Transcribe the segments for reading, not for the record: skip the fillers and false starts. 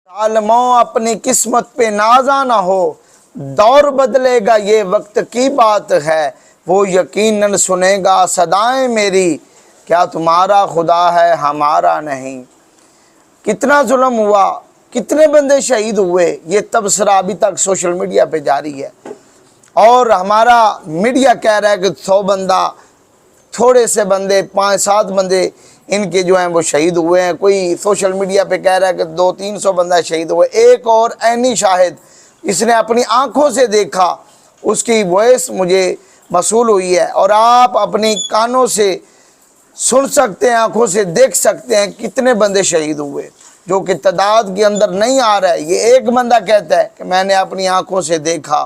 عالموں اپنی قسمت پہ نازا نہ ہو، دور بدلے گا یہ وقت کی بات ہے، وہ یقیناً سنے گا صدائیں میری، کیا تمہارا خدا ہے ہمارا نہیں۔ کتنا ظلم ہوا، کتنے بندے شہید ہوئے، یہ تبصرہ ابھی تک سوشل میڈیا پہ جاری ہے، اور ہمارا میڈیا کہہ رہا ہے کہ 100 بندہ، تھوڑے سے بندے 5-7 بندے ان کے جو ہیں وہ شہید ہوئے ہیں۔ کوئی سوشل میڈیا پہ کہہ رہا ہے کہ 200-300 بندہ شہید ہوئے۔ ایک اور عینی شاہد، اس نے اپنی آنکھوں سے دیکھا، اس کی وائس مجھے موصول ہوئی ہے، اور آپ اپنی کانوں سے سن سکتے ہیں، آنکھوں سے دیکھ سکتے ہیں کتنے بندے شہید ہوئے، جو کہ تعداد کے اندر نہیں آ رہا ہے۔ یہ ایک بندہ کہتا ہے کہ میں نے اپنی آنکھوں سے دیکھا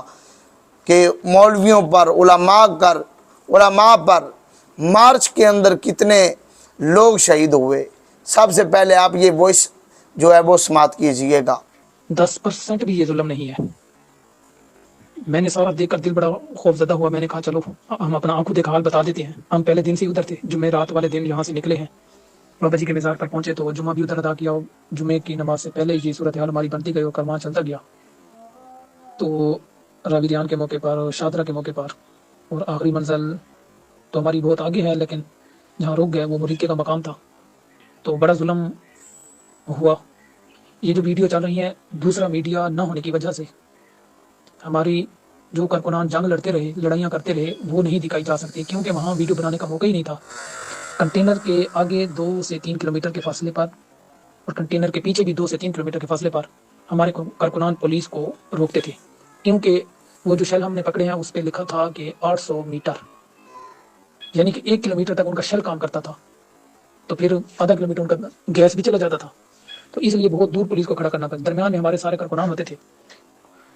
کہ مولویوں پر، علماء پر مارچ کے اندر کتنے لوگ شہید ہوئے۔ سب سے پہلے آپ یہ وائس جو ہے وہ سماعت کیجئے گا۔ 10% بھی یہ ظلم نہیں ہے۔ میں نے سارا دیکھ کر دل بڑا خوف زدہ ہوا۔ میں نے کہا چلو ہم اپنا آنکھوں دیکھا حال بتا دیتے ہیں۔ ہم پہلے دن سے ادھر تھے، جمعہ رات والے دن یہاں سے نکلے ہیں، بابا جی کے مزار پر پہنچے تو جمعہ بھی ادھر ادا کیا، اور جمعے کی نماز سے پہلے یہ صورتحال ہماری بنتی گئی اور کروان چلتا گیا۔ تو راویریان کے موقع پر، شادرہ کے موقع پر، اور آخری منزل تو ہماری بہت آگے ہے، لیکن جہاں رک گئے وہ مریقے کا مقام تھا۔ تو بڑا ظلم ہوا۔ یہ جو ویڈیو چل رہی ہے، دوسرا میڈیا نہ ہونے کی وجہ سے ہماری جو کارکنان جنگ لڑتے رہے، لڑائیاں کرتے رہے، وہ نہیں دکھائی جا سکتی، کیونکہ وہاں ویڈیو بنانے کا موقع ہی نہیں تھا۔ کنٹینر کے آگے 2 سے 3 کلومیٹر کے فاصلے پر، اور کنٹینر کے پیچھے بھی 2 سے 3 کلومیٹر کے فاصلے پر ہمارے کارکنان پولیس کو روکتے تھے، کیونکہ وہ جو شیل ہم نے پکڑے ہیں اس پہ لکھا تھا کہ 800 میٹر، یعنی کہ 1 کلومیٹر تک ان کا شیل کام کرتا تھا، تو پھر آدھا کلومیٹر ان کا گیس بھی چلا جاتا تھا، تو اس لیے بہت دور پولیس کو کھڑا کرنا پڑتا۔ درمیان میں ہمارے سارے کارکنان ہوتے تھے،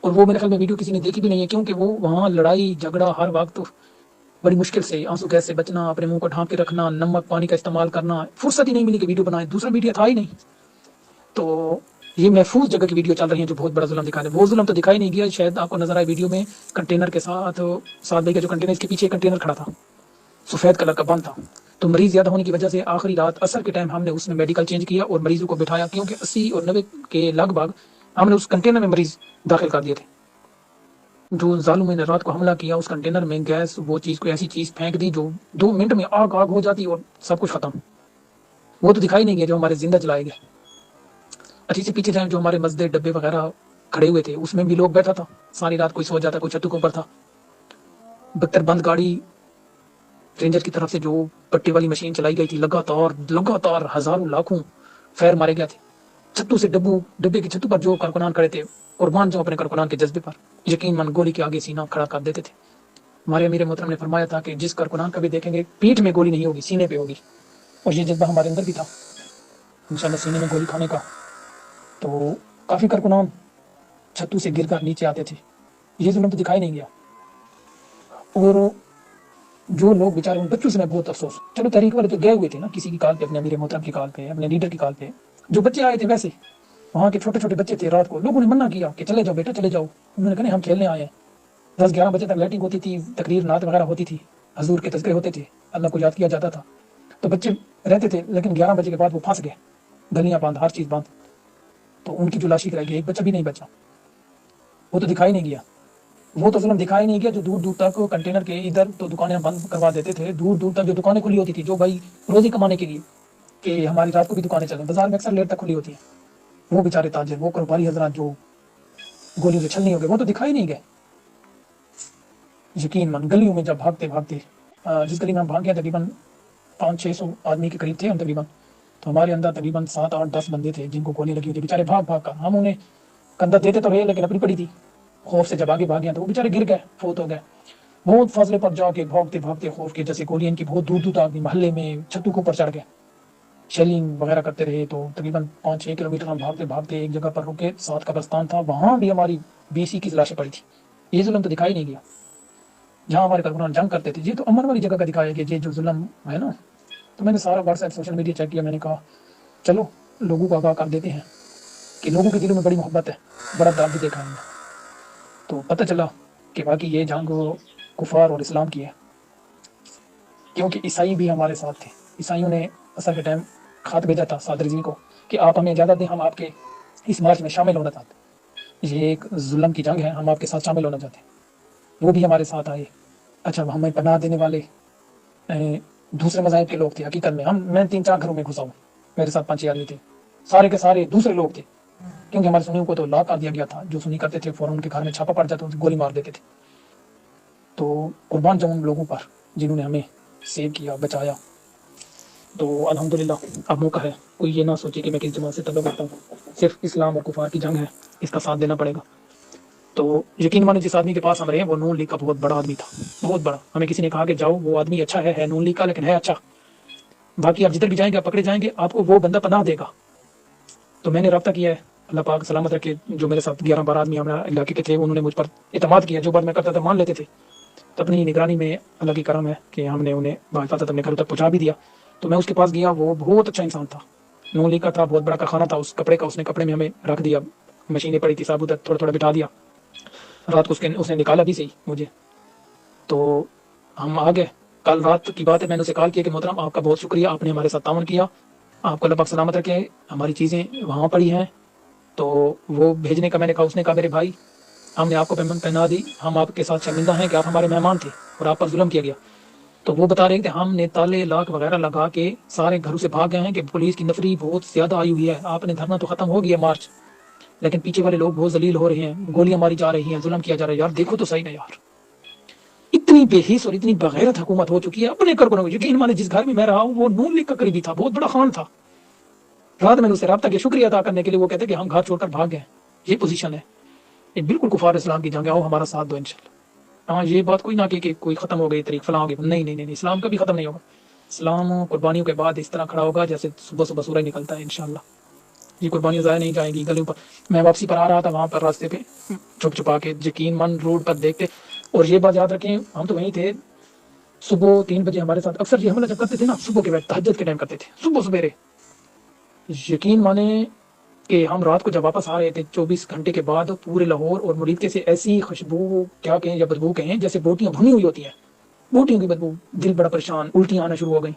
اور وہ میرے خیال میں ویڈیو کسی نے دیکھی بھی نہیں ہے، کیونکہ وہ وہاں لڑائی جھگڑا ہر وقت، بڑی مشکل سے آنسو گیس سے بچنا، اپنے منہ کو ڈھانپ کے رکھنا، نمک پانی کا استعمال کرنا، فرصت ہی نہیں ملی کہ ویڈیو بنائے، دوسرا میڈیا تھا ہی نہیں۔ تو یہ محفوظ جگہ کی ویڈیو چل رہی ہے جو بہت بڑا ظلم دکھا رہے ہیں۔ وہ ظلم تو دکھائی نہیں گیا، شاید آپ کو نظر آئے ویڈیو میں، کنٹینر کے ساتھ بھائی کا جو کنٹینر، اس کے پیچھے کنٹینر کھڑا تھا، سفید کلر کا بند تھا۔ تو مریض زیادہ ہونے کی وجہ سے آخری رات عصر کے ٹائم ہم نے اس میں میڈیکل چینج کیا اور مریضوں کو بٹھایا، کیونکہ 80 اور 90 کے لگ بھگ ہم نے اس کنٹینر میں مریض داخل کر دیے تھے۔ جو ظالموں نے رات کو حملہ کیا، اس کنٹینر میں گیس، وہ چیز، کوئی ایسی چیز پھینک دی جو 2 منٹ میں آگ ہو جاتی اور سب کچھ ختم۔ وہ تو دکھائی نہیں گیا جو ہمارے زندہ جلائے گئے۔ اچھی سے پیچھے جائیں، جو ہمارے مسجد ڈبے وغیرہ کھڑے ہوئے تھے، اس میں بھی لوگ بیٹھا تھا ساری رات، کوئی سو جاتا، کوئی چھتوں کے اوپر تھا۔ 72 بند گاڑی رینجر کی طرف سے جو پٹی والی مشین چلائی گئی تھی، لگاتار ہزاروں لاکھوں فائر مارے گئے تھے چھتوں سے، ڈبے کی چھتوں پر جو کارکنان کھڑے تھے، قربان جو اپنے کارکنان کے جذبے پر یقین من گولی کے آگے سینہ کھڑا کر دیتے تھے۔ ہمارے امیر محترم نے فرمایا تھا کہ جس کارکنان کا بھی دیکھیں گے پیٹھ میں گولی نہیں ہوگی، سینے پہ ہوگی، اور یہ جذبہ ہمارے اندر بھی تھا انشاءاللہ سینے میں گولی کھانے کا۔ تو کافی کارکنان چھتوں سے گر کر نیچے آتے تھے۔ یہ ظلم تو دکھائی نہیں گیا۔ اور جو لوگ بیچارے، ان بچوں سے میں بہت افسوس، چلو تحریک والے تو گئے ہوئے تھے نا کسی کی کال پہ، اپنے امیر محترم کی کال پہ، اپنے لیڈر کی کال پہ، جو بچے آئے تھے ویسے وہاں کے چھوٹے چھوٹے بچے تھے، رات کو لوگوں نے منع کیا کہ چلے جاؤ بیٹا چلے جاؤ، انہوں نے کہا نہیں ہم کھیلنے آئے ہیں۔ 10-11 بجے تک لائٹنگ ہوتی تھی، تقریر نعت وغیرہ ہوتی تھی، حضور کے تذکرے ہوتے تھے، اللہ کو یاد کیا جاتا تھا، تو بچے رہتے تھے، لیکن 11 بجے کے بعد وہ پھنس گئے، گلیاں بند، ہر چیز بند، تو ان کی جو لاشیں رہ گئی، ایک بچہ بھی نہیں بچا۔ وہ تو دکھائی نہیں گیا، وہ تو ظلم دکھائی نہیں گیا جو دور دور تک کنٹینر کے ادھر تو دکانیں بند کروا دیتے تھے، دور دور تک جو دکانیں کھلی ہوتی تھی، جو بھائی روزی کمانے کے لیے کہ ہماری رات کو بھی دکانیں چلیں، بازار میں اکثر لیٹ تک کھلی ہوتی ہیں، وہ بیچارے تاجر، وہ کاروباری حضرات جو گولیوں سے چھلنی ہو گئے، وہ تو دکھائی نہیں گئے۔ یقین من گلیوں میں جب بھاگتے بھاگتے، جس گلی میں ہم بھاگ گئے تقریباً 500-600 آدمی کے قریب تھے ہم تقریباً، تو ہمارے اندر تقریباً 7-8-10 بندے تھے جن کو گولیاں لگی ہوئی تھی، بیچارے بھاگ بھاگ کر، ہم انہیں کندھا دیتے تو رہے لیکن اپنی پڑی تھی، خوف سے جب آگے بھاگے تو وہ بیچارے گر گئے، فوت ہو گئے۔ بہت فاصلے پر جا کے بھاگتے بھاگتے خوف کے جیسے گولیاں ان کی بہت دور دور تک محلے میں چھتوں کے اوپر چڑھ گئے، شیلنگ وغیرہ کرتے رہے، تو تقریباً 5-6 کلومیٹر ہم بھاگتے بھاگتے ایک جگہ پر رکے، ساتھ قبرستان تھا، وہاں بھی ہماری 20-21 لاشیں پڑی تھی۔ یہ ظلم تو دکھائی نہیں گیا جہاں ہمارے کارکنان جنگ کرتے تھے۔ یہ تو امن والی جگہ کا دکھایا کہ یہ جو ظلم ہے نا، تو میں نے سارا what's app social media check کیا، میں نے کہا چلو لوگوں کو آگاہ کر دیتے ہیں کہ لوگوں کے دلوں میں بڑی محبت ہے، بڑا درد دیکھا ہے۔ تو پتہ چلا کہ باقی یہ جنگ کفار اور اسلام کی ہے، کیونکہ عیسائی بھی ہمارے ساتھ تھے۔ عیسائیوں نے اثر کے ٹائم خط بھیجا تھا صادر رضوی کو کہ آپ ہمیں اجازت دیں، ہم آپ کے اس مارچ میں شامل ہونا چاہتے ہیں. یہ ایک ظلم کی جنگ ہے, ہم آپ کے ساتھ شامل ہونا چاہتے ہیں. وہ بھی ہمارے ساتھ آئے. اچھا, ہمیں پناہ دینے والے دوسرے مذاہب کے لوگ تھے. حقیقت میں 3-4 گھروں میں گھسا ہوں, میرے ساتھ 5-6 آدمی تھے, سارے کے سارے دوسرے لوگ تھے, کیونکہ ہمارے سنیوں کو تو لا کر دیا گیا تھا. جو سنی کرتے تھے فوراً ان کے گھر میں چھاپا پڑ جاتا, گولی مار دیتے تھے. تو قربان جاؤں ان لوگوں پر جنہوں نے ہمیں سیو کیا, بچایا. تو الحمدللہ اب موقع ہے, کوئی یہ نہ سوچے کہ میں کس جماعت سے تعلق رکھتا ہوں. صرف اسلام اور کفار کی جنگ ہے, اس کا ساتھ دینا پڑے گا. تو یقین مانیں جس آدمی کے پاس ہم رہے ہیں وہ نون لیگ کا بہت بڑا آدمی تھا, بہت بڑا. ہمیں کسی نے کہا کہ جاؤ, وہ آدمی اچھا ہے نون لیگ کا, لیکن ہے اچھا. باقی آپ جدھر بھی جائیں گے, آپ پکڑے جائیں گے, آپ کو وہ بندہ پناہ دے گا. تو میں نے رابطہ کیا ہے, اللہ پاک سلامت رکھے. جو میرے ساتھ 11-12 آدمی ہمارے علاقے کے تھے, انہوں نے مجھ پر اعتماد کیا. جو بات میں کرتا تھا مان لیتے تھے. تو اپنی نگرانی میں اللہ کی کرم ہے کہ ہم نے انہیں بحفاظت اپنے گھروں تک پہنچا بھی دیا. تو میں اس کے پاس گیا, وہ بہت اچھا انسان تھا, نون لیگ کا تھا, بہت بڑا کارخانہ تھا اس کپڑے کا. اس نے کپڑے میں ہمیں رکھ دیا, مشینیں پڑی تھی ثابوت, تھوڑا تھوڑا بٹھا دیا. رات کو اس نے نکالا بھی صحیح مجھے. تو ہم آ گئے. کل رات کی بات ہے, میں نے اسے کال کیا کہ محترم آپ کا بہت شکریہ, آپ نے ہمارے ساتھ تعاون کیا, آپ کو اللہ پاک سلامت رکھے. ہماری چیزیں وہاں پڑی ہیں. تو وہ بھیجنے کا میں نے کہا, اس نے کہا میرے بھائی ہم نے آپ کو پیمنٹ پہنا دی, ہم آپ کے ساتھ شرمندہ ہیں کہ آپ ہمارے مہمان تھے اور آپ پر ظلم کیا گیا. تو وہ بتا رہے ہیں کہ ہم نے تالے لاک وغیرہ لگا کے سارے گھروں سے بھاگ گئے ہیں کہ پولیس کی نفری بہت زیادہ آئی ہوئی ہے. آپ نے دھرنا تو ختم ہو گیا مارچ, لیکن پیچھے والے لوگ بہت ذلیل ہو رہے ہیں, گولیاں ماری جا رہی ہیں, ظلم کیا جا رہا ہے. یار دیکھو تو صحیح نا یار, اتنی بے حس اور اتنی بغیرت حکومت ہو چکی ہے. اپنے کارکنوں, یقین مانے جس گھر میں میں رہا ہوں وہ نون لیگ کا قریبی تھا, بہت بڑا خان تھا. رات میں نے اسے رابطہ کیا شکریہ ادا کرنے کے لیے, وہ کہتے کہ ہم گھر چھوڑ کر بھاگ گئے. یہ پوزیشن ہے, یہ بالکل کفار اسلام کی جنگ ہے. آؤ ہمارا ساتھ دو انشاءاللہ. ہاں یہ بات کوئی نہ کہ کوئی ختم ہو گئی طریق فلاں ہو گئی, نہیں, اسلام کا بھی ختم نہیں ہوگا. اسلام قربانیوں کے بعد اس طرح کھڑا ہوگا جیسے صبح صبح سورج نکلتا ہے انشاءاللہ. یہ قربانیاں ضائع نہیں جائیں گی. گلیوں پر میں واپسی پر آ رہا تھا, وہاں پر راستے پہ چھپ چھپا کے یقین من روڈ پر دیکھتے. اور یہ بات یاد رکھیں, ہم تو وہیں تھے. صبح 3 بجے ہمارے ساتھ اکثر یہ حملہ جب کرتے تھے نا, صبح کے وقت تہجد کے ٹائم کرتے تھے, صبح سویرے. یقین مانے کہ ہم رات کو جب واپس آ رہے تھے 24 گھنٹے کے بعد, پورے لاہور اور مریدکے سے ایسی خوشبو کیا کہیں یا بدبو کہیں جیسے بوٹیاں بھنی ہوئی ہوتی ہیں, بوٹیوں کی بدبو. دل بڑا پریشان, الٹیاں آنا شروع ہو گئیں,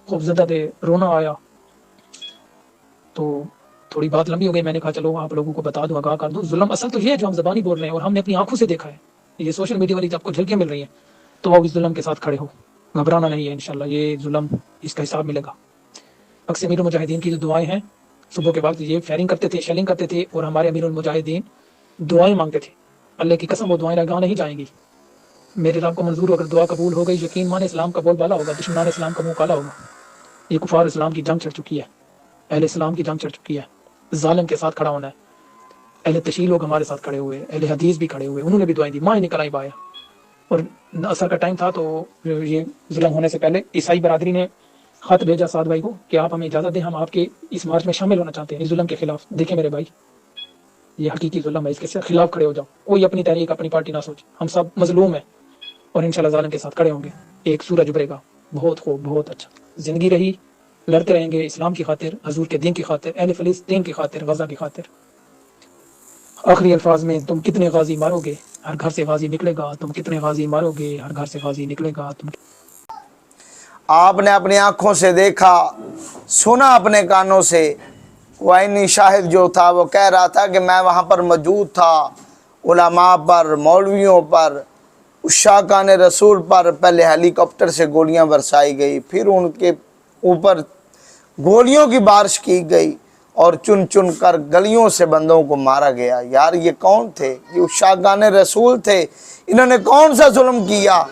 خوفزدہ تھے, رونا آیا. تو تھوڑی بات لمبی ہو گئی, میں نے کہا چلو آپ لوگوں کو بتا دوں, آگاہ کر دوں. ظلم اصل تو یہ ہے جو ہم زبانی بول رہے ہیں اور ہم نے اپنی آنکھوں سے دیکھا ہے. یہ سوشل میڈیا والی آپ کو جھلکیاں مل رہی ہیں, تو آپ اس ظلم کے ساتھ کھڑے ہو, گھبرانا نہیں ہے انشاءاللہ. یہ ظلم اس کا حساب ملے گا. اکثر امیر المجاہدین کی جو دعائیں ہیں, صبح کے وقت یہ فائرنگ کرتے تھے, شیلنگ کرتے تھے, اور ہمارے امیر المجاہدین دعائیں مانگتے تھے. اللہ کی قسم وہ دعائیں رگاں نہیں جائیں گی. میرے رب کو منظور ہو کر دعا قبول ہو گئی, یقین مانے اسلام کا بول بالا ہوگا, دشمنان اسلام کا منہ کالا ہوگا. یہ کفار اسلام کی جنگ چڑھ چکی ہے, اہل اسلام کی جنگ چڑھ چکی ہے. ظالم کے ساتھ کھڑا ہونا ہے. اہل تشیع لوگ ہمارے ساتھ کھڑے ہوئے, اہل حدیث بھی کھڑے ہوئے, انہوں نے بھی دعائیں دی, ماں نکل آئی بایا. اور اثر کا ٹائم تھا, تو یہ ظلم ہونے سے پہلے عیسائی برادری نے خط بھیجا سعد بھائی کو کہ آپ ہمیں اجازت دیں, ہم آپ کے اس مارچ میں شامل ہونا چاہتے ہیں اس ظلم کے خلاف. دیکھیں میرے بھائی, یہ حقیقی ظلم ہے, اس کے خلاف کھڑے ہو جاؤ. کوئی اپنی تحریک, اپنی پارٹی نہ سوچے, ہم سب مظلوم ہیں اور انشاءاللہ ظالم کے ساتھ کھڑے ہوں گے. ایک سورج ابھرے گا, بہت خوب, بہت اچھا. زندگی رہی, لڑتے رہیں گے اسلام کی خاطر, حضور کے دین کی خاطر, اہل فلسطین کی خاطر, غزہ کی خاطر. آخری الفاظ میں, تم کتنے غازی مارو گے, ہر گھر سے غازی نکلے گا. تم کتنے غازی مارو گے, ہر گھر سے غازی نکلے گا. تم آپ نے اپنی آنکھوں سے دیکھا, سنا اپنے کانوں سے. وہ عینی شاہد جو تھا وہ کہہ رہا تھا کہ میں وہاں پر موجود تھا. علماء پر, مولویوں پر, عشاقان رسول پر پہلے ہیلی کاپٹر سے گولیاں برسائی گئی, پھر ان کے اوپر گولیوں کی بارش کی گئی, اور چن چن کر گلیوں سے بندوں کو مارا گیا. یار یہ کون تھے؟ یہ عشاقان رسول تھے. انہوں نے کون سا ظلم کیا؟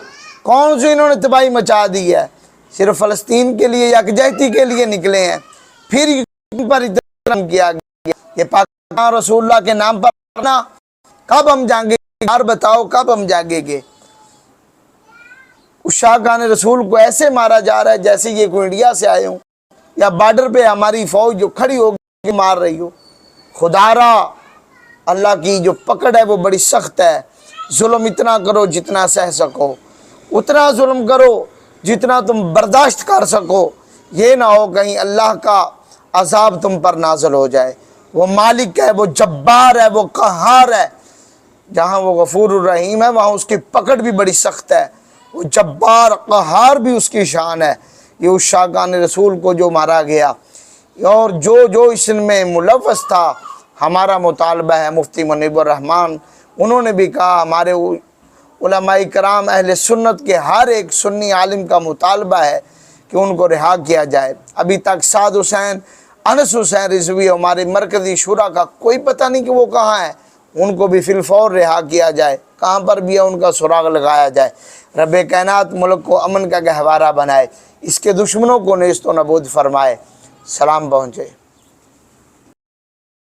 کون سی انہوں نے تباہی مچا دی ہے؟ صرف فلسطین کے لیے, یکجہتی کے لیے نکلے ہیں. پھر ان پر ظلم کیا گیا. یہ پاکستان رسول اللہ کے نام پر کب ہم جاگیں گے؟ یار بتاؤ کب ہم جاگیں گے؟ عشاقان رسول کو ایسے مارا جا رہا ہے جیسے یہ کوئی انڈیا سے آئے ہوں, یا بارڈر پہ ہماری فوج جو کھڑی ہوگی مار رہی ہو. خدا را, اللہ کی جو پکڑ ہے وہ بڑی سخت ہے. ظلم اتنا کرو جتنا سہ سکو, اتنا ظلم کرو جتنا تم برداشت کر سکو. یہ نہ ہو کہیں اللہ کا عذاب تم پر نازل ہو جائے. وہ مالک ہے, وہ جبار ہے, وہ قہار ہے. جہاں وہ غفور الرحیم ہے وہاں اس کی پکڑ بھی بڑی سخت ہے. وہ جبار قہار بھی اس کی شان ہے. یہ عشاقان رسول کو جو مارا گیا, اور جو اس میں ملوث تھا, ہمارا مطالبہ ہے مفتی منیب الرحمان، انہوں نے بھی کہا ہمارے علماء کرام اہل سنت کے ہر ایک سنی عالم کا مطالبہ ہے کہ ان کو رہا کیا جائے۔ ابھی تک سعد حسین، انس حسین رضوی ہمارے مرکزی شورا کا کوئی پتہ نہیں کہ وہ کہاں ہے، ان کو بھی فی الفور رہا کیا جائے، کہاں پر بھی ہے ان کا سراغ لگایا جائے۔ رب کائنات ملک کو امن کا گہوارہ بنائے، اس کے دشمنوں کو نیست و نابود فرمائے۔ سلام پہنچے۔